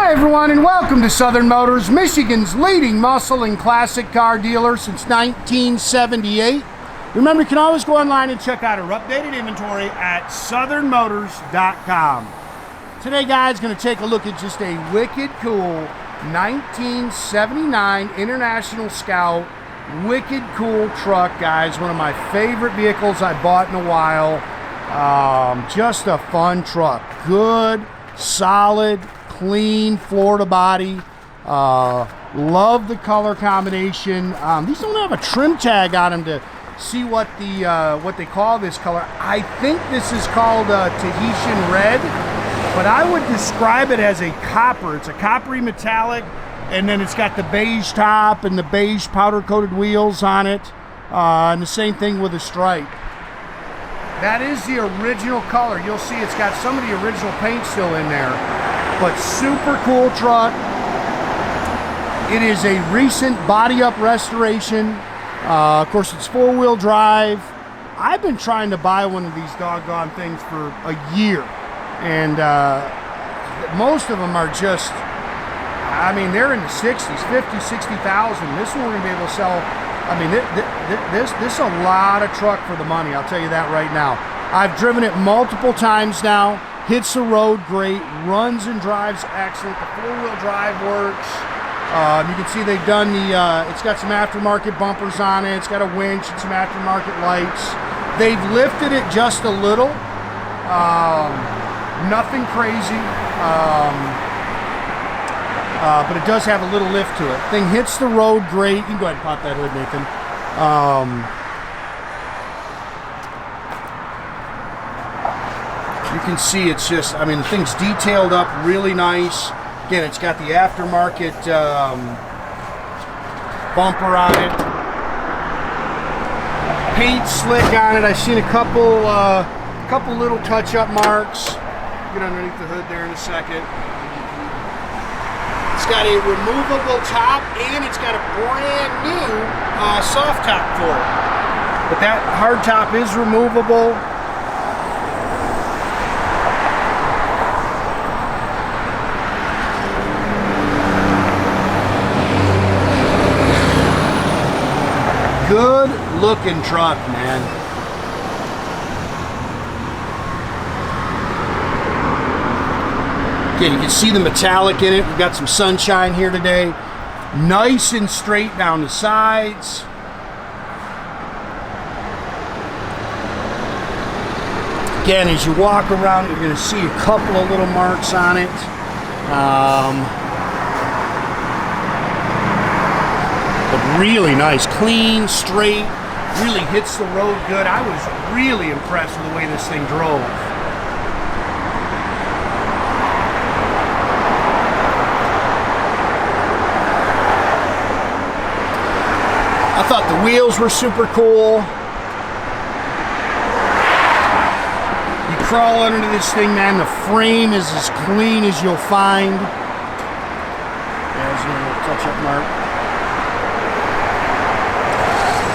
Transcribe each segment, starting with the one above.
Hi everyone, and welcome to Southern Motors, Michigan's leading muscle and classic car dealer since 1978. Remember, you can always go online and check out our updated inventory at southernmotors.com. Today, guys, going to take a look at just a wicked cool 1979 International Scout. Wicked cool truck, guys. One of my favorite vehicles I bought in a while. Just a fun truck. Good, solid, clean Florida body. Love the color combination. These don't have a trim tag on them to see what they call this color. I think this is called Tahitian red, but I would describe it as a copper. It's a coppery metallic, and then it's got the beige top and the beige powder coated wheels on it, and the same thing with the stripe. That is the original color. You'll see it's got some of the original paint still in there, but super cool truck. It is a recent body up restoration. Of course, it's four-wheel drive. I've been trying to buy one of these doggone things for a year, and most of them are just, I mean, they're in the 60s, 50, 60,000. This one we're gonna be able to sell. I mean, this is a lot of truck for the money, I'll tell you that right now. I've driven it multiple times now. Hits the road great, runs and drives excellent. The four-wheel drive works. You can see they've done it's got some aftermarket bumpers on it. It's got a winch and some aftermarket lights. They've lifted it just a little. Nothing crazy. But it does have a little lift to it. Thing hits the road great. You can go ahead and pop that hood, Nathan. You can see it's just, I mean, the thing's detailed up really nice. Again, it's got the aftermarket bumper on it. Paint slick on it. I've seen a couple little touch-up marks. Get underneath the hood there in a second. It's got a removable top, and it's got a brand new soft top for it. But that hard top is removable. Good looking truck, man. Again, you can see the metallic in it. We've got some sunshine here today. Nice and straight down the sides. Again, as you walk around, you're going to see a couple of little marks on it. But really nice, clean, straight, really hits the road good. I was really impressed with the way this thing drove. I thought the wheels were super cool. You crawl under this thing, man, the frame is as clean as you'll find. There's a little touch-up mark.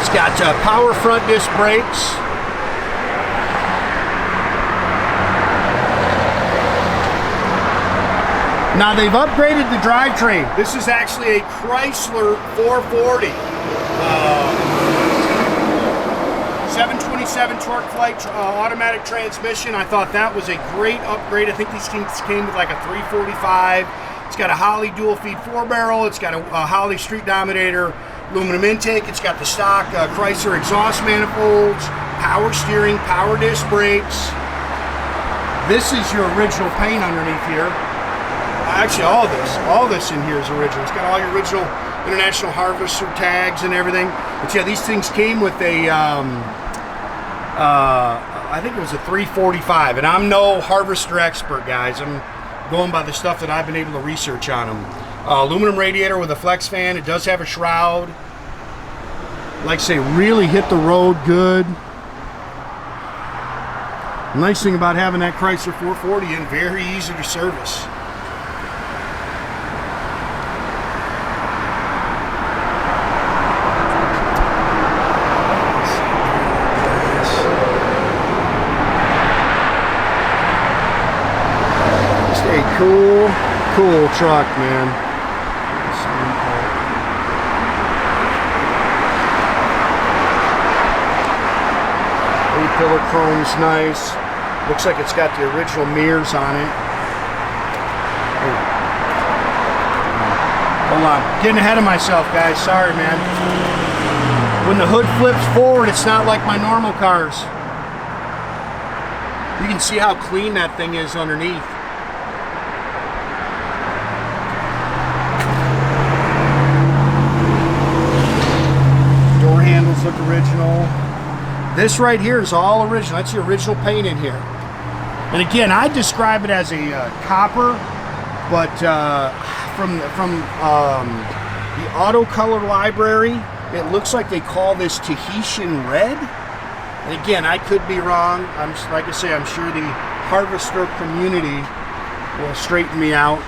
It's got power front disc brakes. Now they've upgraded the drivetrain. This is actually a Chrysler 440. 727 Torqueflite automatic transmission. I thought that was a great upgrade. I think these things came with like a 345. It's got a Holley dual feed 4-barrel. It's got a Holley Street Dominator aluminum intake. It's got the stock Chrysler exhaust manifolds, power steering, power disc brakes. This is your original paint underneath here. Actually, all this in here is original. It's got all your original International Harvester tags and everything. But yeah, these things came with a, I think it was a 345. And I'm no Harvester expert, guys. I'm going by the stuff that I've been able to research on them. Aluminum radiator with a flex fan. It does have a shroud. Like I say, really hit the road good. Nice thing about having that Chrysler 440 in, very easy to service. Cool cool truck, man. A-pillar chrome's nice. Looks like it's got the original mirrors on it. Oh. Hold on. Getting ahead of myself, guys. Sorry, man. When the hood flips forward, it's not like my normal cars. You can see how clean that thing is underneath. Door handles look original. This right here is all original. That's the original paint in here. And again, I describe it as a copper, but from the auto color library, it looks like they call this Tahitian red. And again, I could be wrong. Like I say, I'm sure the Harvester community will straighten me out.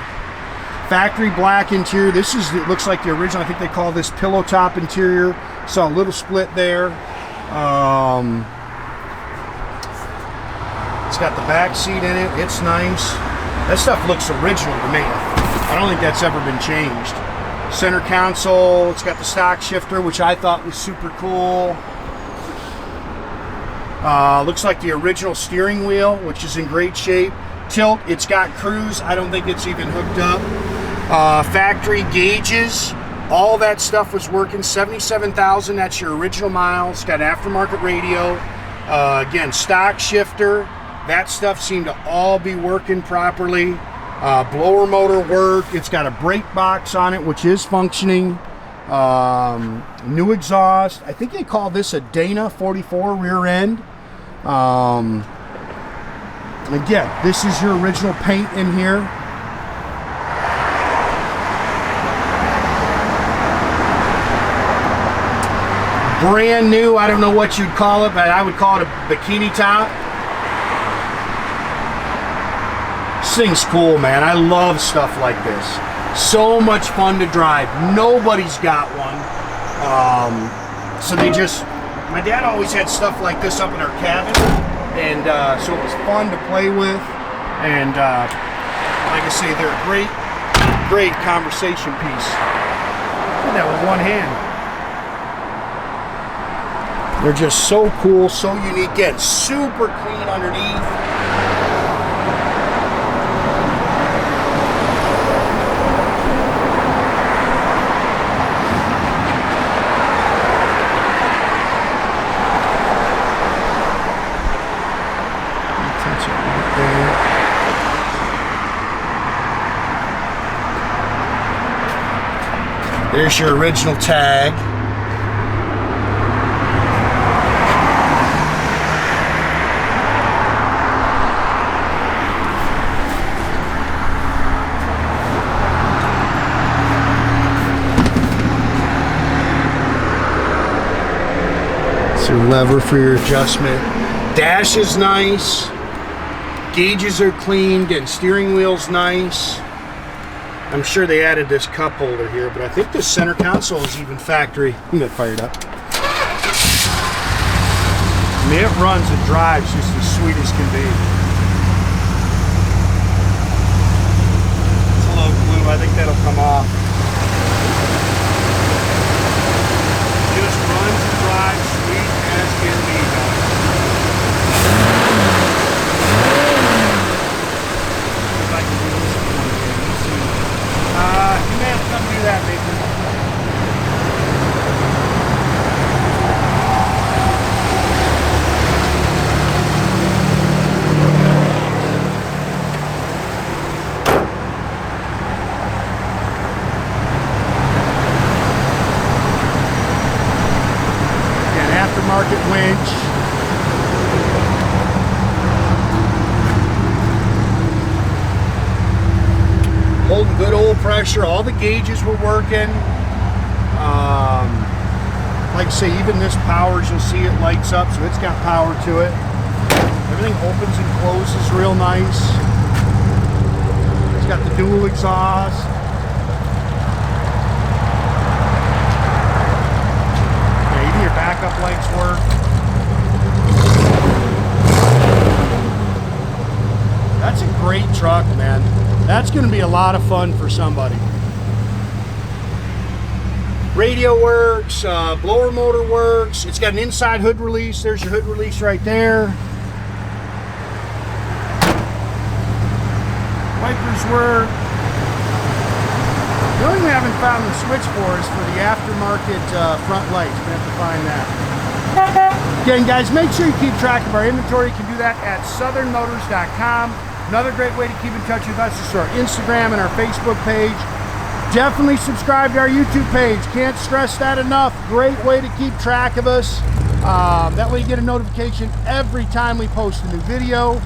Factory black interior. This is, it looks like the original. I think they call this pillow top interior. Saw a little split there. It's got the back seat in it. It's nice. That stuff looks original to me. I don't think that's ever been changed. Center console. It's got the stock shifter, which I thought was super cool. Looks like the original steering wheel, which is in great shape. Tilt. It's got cruise. I don't think it's even hooked up. Factory gauges. All that stuff was working. 77,000, that's your original miles. Got aftermarket radio. Again, stock shifter. That stuff seemed to all be working properly. Blower motor work. It's got a brake box on it, which is functioning. New exhaust. I think they call this a Dana 44 rear end. Again, this is your original paint in here. Brand new, I don't know what you'd call it, but I would call it a bikini top. This thing's cool, man. I love stuff like this. So much fun to drive. Nobody's got one. So they just, my dad always had stuff like this up in our cabin, and so it was fun to play with. And like I say, they're a great conversation piece. Did that with one hand. They're just so cool, so unique. Again, super clean underneath. Touch it right there. There's your original tag. Your lever for your adjustment. Dash is nice. Gauges are clean. Again, steering wheel's nice. I'm sure they added this cup holder here, but I think the center console is even factory. I'm gonna fire it up. I mean, it runs and drives just as sweet as can be. It's a little glue. I think that'll come off. Just runs and drives sweet as can be, guys. If I can do this one again, let's see. You may have to come do that, Nathan. Aftermarket winch. Holding good oil pressure. All the gauges were working. Like I say, even this powers, you'll see it lights up, so it's got power to it. Everything opens and closes real nice. It's got the dual exhaust. Your backup lights work. That's a great truck, man. That's going to be a lot of fun for somebody. Radio works, blower motor works. It's got an inside hood release. There's your hood release right there. Wipers work. The only thing we haven't found the switch for is for the aftermarket front lights. We have to find that. Again, guys, make sure you keep track of our inventory. You can do that at southernmotors.com. Another great way to keep in touch with us is through our Instagram and our Facebook page. Definitely subscribe to our YouTube page. Can't stress that enough. Great way to keep track of us. That way you get a notification every time we post a new video.